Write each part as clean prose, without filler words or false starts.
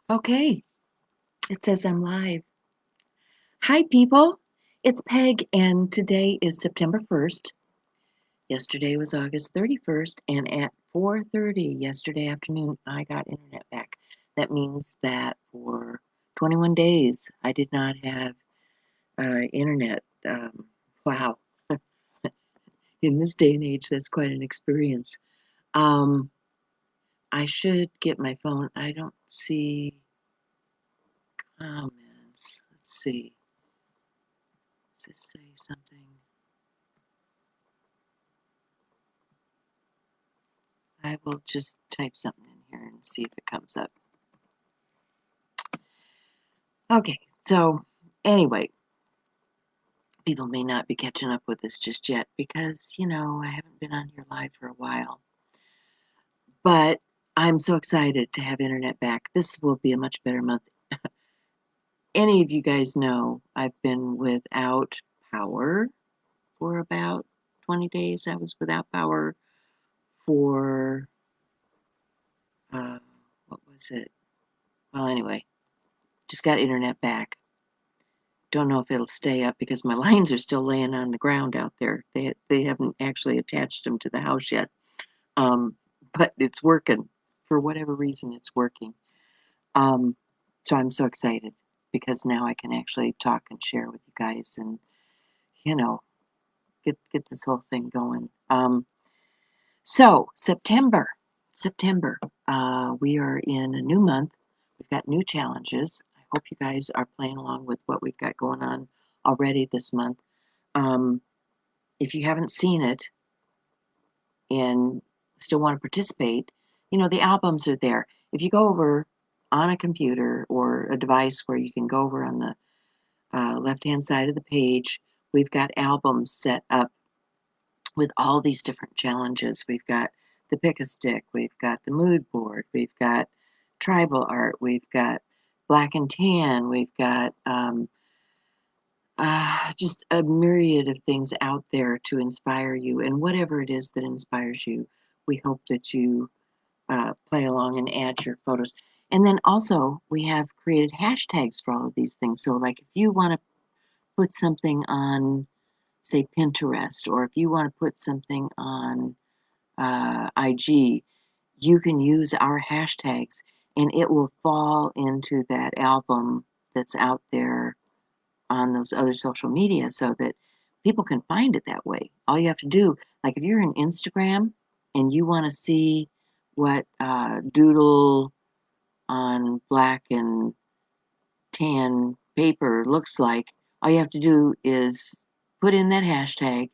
Okay, it says I'm live. Hi, people. It's Peg, and today is September 1st. Yesterday was August 31st, and at 4:30 yesterday afternoon, I got internet back. That means that for 21 days, I did not have internet. Wow. In this day and age, that's quite an experience. Um, I should get my phone. I don't see comments. Let's see. Does it say something? I will just type something in here and see if it comes up. Okay, so anyway, people may not be catching up with us just yet because, I haven't been on here live for a while. But I'm so excited to have internet back. This will be a much better month. Any of you guys know I've been without power for about 20 days. I was without power for, uh, what was it? Well, anyway, just got internet back. Don't know if it'll stay up because my lines are still laying on the ground out there. They haven't actually attached them to the house yet. Um, but it's working. For whatever reason, it's working. Um, so I'm so excited because now I can actually talk and share with you guys and, you know, get this whole thing going. So September, we are in a new month. We've got new challenges. I hope you guys are playing along with what we've got going on already this month. Um, if you haven't seen it and still want to participate, the albums are there. If you go over on a computer or a device where you can go over on the left-hand side of the page, we've got albums set up with all these different challenges. We've got the pick a stick, we've got the mood board, we've got tribal art, we've got black and tan, we've got just a myriad of things out there to inspire you. And whatever it is that inspires you, we hope that you play along and add your photos. And then also, we have created hashtags for all of these things. So, like if you want to put something on, say, Pinterest, or if you want to put something on IG, you can use our hashtags and it will fall into that album that's out there on those other social media so that people can find it that way. All you have to do, like if you're on Instagram and you want to see what doodle on black and tan paper looks like, all you have to do is put in that hashtag,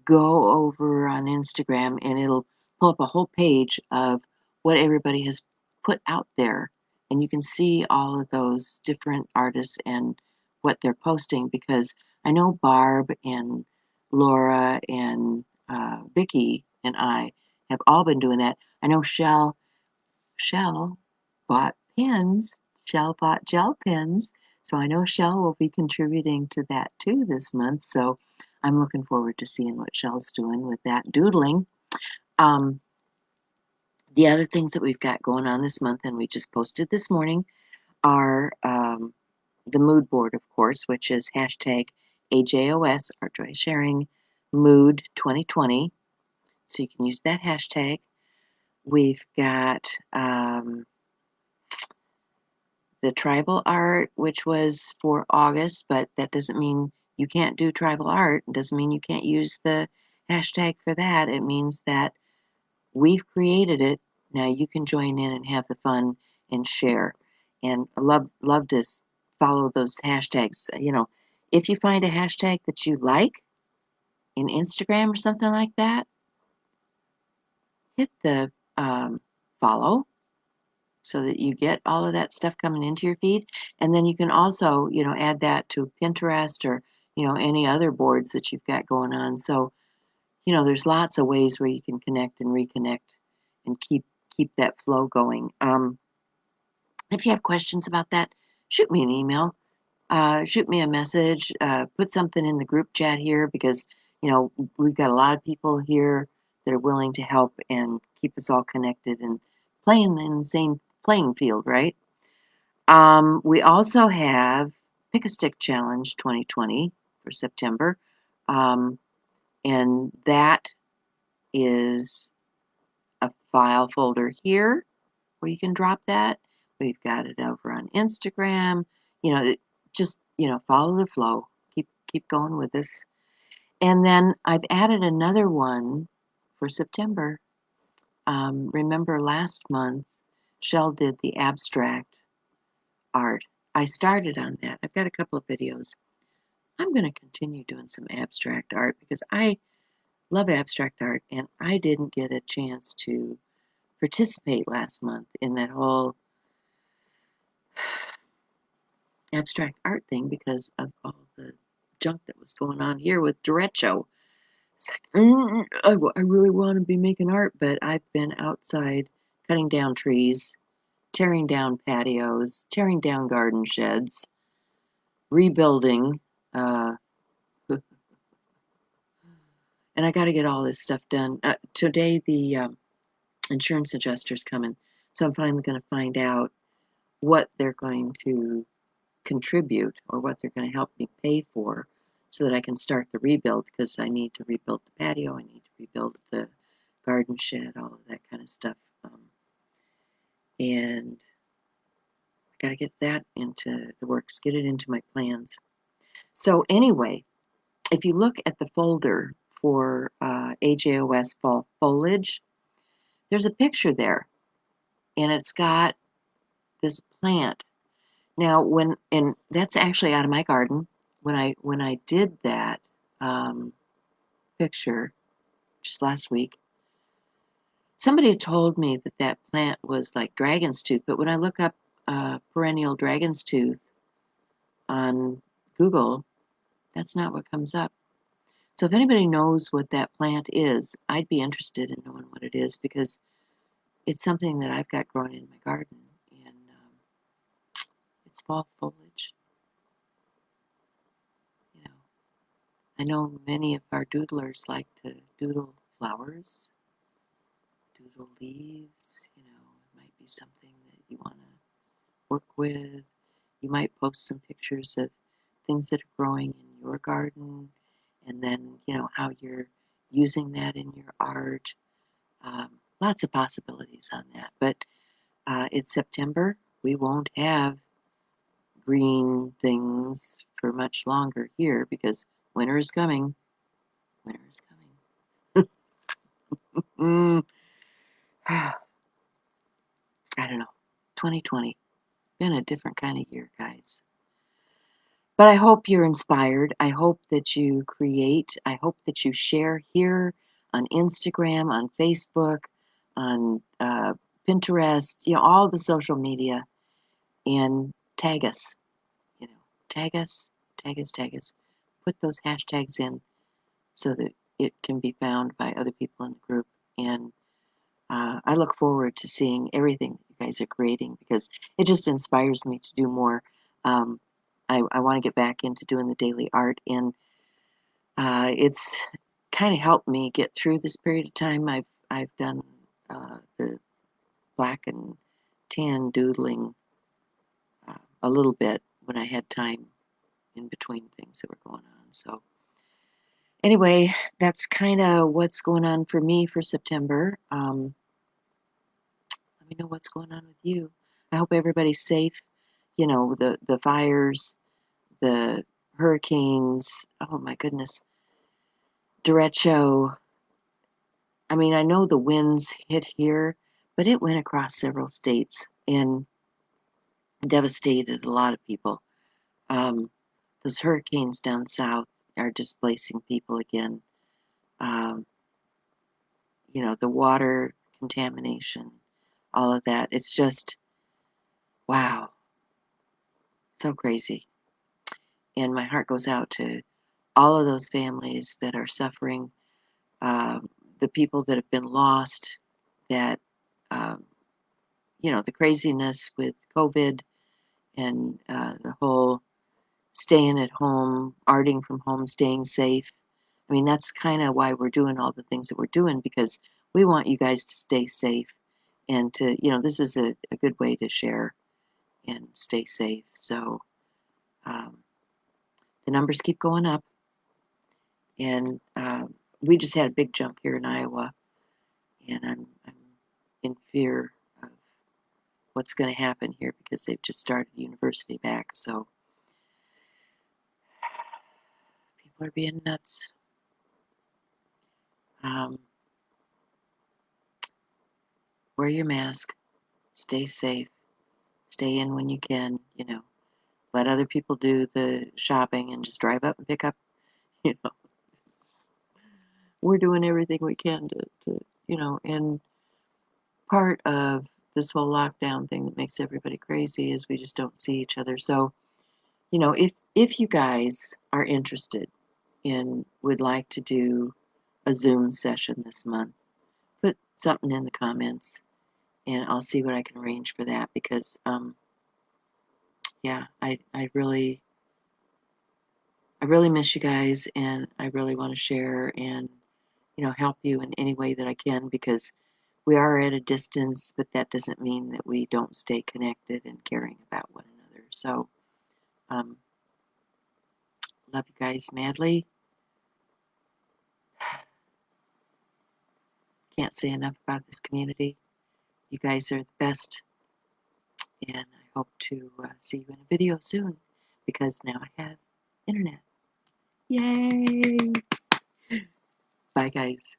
go over on Instagram, and it'll pull up a whole page of what everybody has put out there. And you can see all of those different artists and what they're posting because I know Barb and Laura and Vicky and I have all been doing that. I know Shell bought pins. Shell bought gel pins. So I know Shell will be contributing to that too this month. So I'm looking forward to seeing what Shell's doing with that doodling. Um, the other things that we've got going on this month, and we just posted this morning, are the mood board, of course, which is hashtag AJOS, our Joy Sharing Mood 2020. So you can use that hashtag. We've got the tribal art, which was for August, but that doesn't mean you can't do tribal art. It doesn't mean you can't use the hashtag for that. It means that we've created it. Now you can join in and have the fun and share. And I love to follow those hashtags. If you find a hashtag that you like in Instagram or something like that, hit the follow so that you get all of that stuff coming into your feed. And then you can also, add that to Pinterest or, any other boards that you've got going on. So, there's lots of ways where you can connect and reconnect and keep that flow going. If you have questions about that, shoot me an email, shoot me a message, put something in the group chat here because, we've got a lot of people here that are willing to help and keep us all connected and playing in the same playing field, right? We also have Pick a Stick Challenge 2020 for September. And that is a file folder here where you can drop that. We've got it over on Instagram. Just follow the flow. Keep going with this. And then I've added another one for September. Remember last month, Shell did the abstract art. I started on that. I've got a couple of videos. I'm going to continue doing some abstract art because I love abstract art and I didn't get a chance to participate last month in that whole abstract art thing because of all the junk that was going on here with derecho. It's like, I really want to be making art, but I've been outside cutting down trees, tearing down patios, tearing down garden sheds, rebuilding, uh, and I got to get all this stuff done. Today, the insurance adjuster's coming, so I'm finally going to find out what they're going to contribute or what they're going to help me pay for so that I can start the rebuild because I need to rebuild the patio, I need to rebuild the garden shed, all of that kind of stuff. And I got to get that into the works, get it into my plans. So anyway, if you look at the folder for AJOS fall foliage, there's a picture there, and it's got this plant. Now, and that's actually out of my garden. When I did that um, picture just last week, somebody told me that that plant was like dragon's tooth. But when I look up perennial dragon's tooth on Google, that's not what comes up. So if anybody knows what that plant is, I'd be interested in knowing what it is because it's something that I've got growing in my garden, and it's fall foliage. You know, I know many of our doodlers like to doodle flowers, doodle leaves. It might be something that you want to work with. You might post some pictures of things that are growing in your garden, and then how you're using that in your art. Um, Lots of possibilities on that, but it's September. We won't have green things for much longer here because winter is coming. Winter is coming. Mm, I don't know. 2020, been a different kind of year, guys. But I hope you're inspired. I hope that you create. I hope that you share here on Instagram, on Facebook, on Pinterest, all the social media, and tag us. You know, tag us, tag us, tag us. Put those hashtags in so that it can be found by other people in the group. And I look forward to seeing everything that you guys are creating because it just inspires me to do more. Um, I want to get back into doing the daily art, and it's kind of helped me get through this period of time. I've done the black and tan doodling a little bit when I had time in between things that were going on. So anyway, that's kind of what's going on for me for September. Let me know what's going on with you. I hope everybody's safe. The fires, the hurricanes. Oh my goodness, derecho. I mean, I know the winds hit here, but it went across several states and devastated a lot of people. Um, those hurricanes down south are displacing people again. Um, the water contamination, all of that. It's just, wow, so crazy. And my heart goes out to all of those families that are suffering, the people that have been lost, that, um, the craziness with COVID and the whole staying at home, arting from home, staying safe. I mean, that's kind of why we're doing all the things that we're doing because we want you guys to stay safe and to, this is a good way to share and stay safe. So the numbers keep going up, and we just had a big jump here in Iowa, and I'm in fear of what's going to happen here because they've just started university back. So people are being nuts. Wear your mask, stay safe, stay in when you can, let other people do the shopping and just drive up and pick up, you know. We're doing everything we can to, and part of this whole lockdown thing that makes everybody crazy is we just don't see each other. So, if you guys are interested and would like to do a Zoom session this month, put something in the comments and I'll see what I can arrange for that because yeah, I really miss you guys and I really want to share and help you in any way that I can because we are at a distance, but that doesn't mean that we don't stay connected and caring about one another. So, um, love you guys madly. Can't say enough about this community. You guys are the best, and I hope to see you in a video soon because now I have internet. Yay! Bye, guys.